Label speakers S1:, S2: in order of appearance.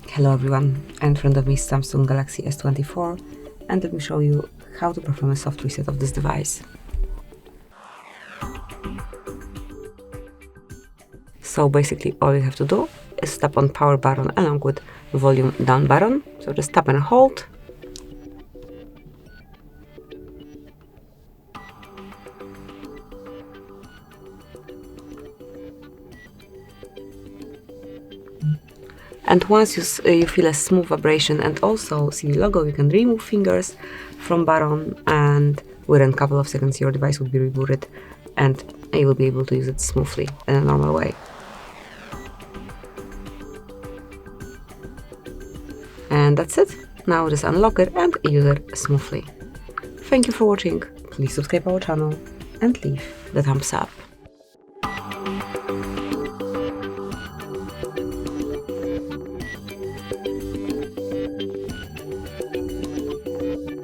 S1: Hello everyone, in front of me is Samsung Galaxy S24 and let me show you how to perform a soft reset of this device. So basically all you have to do is tap on power button along with volume down button. So just tap and hold. And once you feel a smooth vibration and also see the logo, you can remove fingers from button, and within a couple of seconds your device will be rebooted and you will be able to use it smoothly in a normal way. And that's it. Now just unlock it and use it smoothly. Thank you for watching. Please subscribe our channel and leave the thumbs up.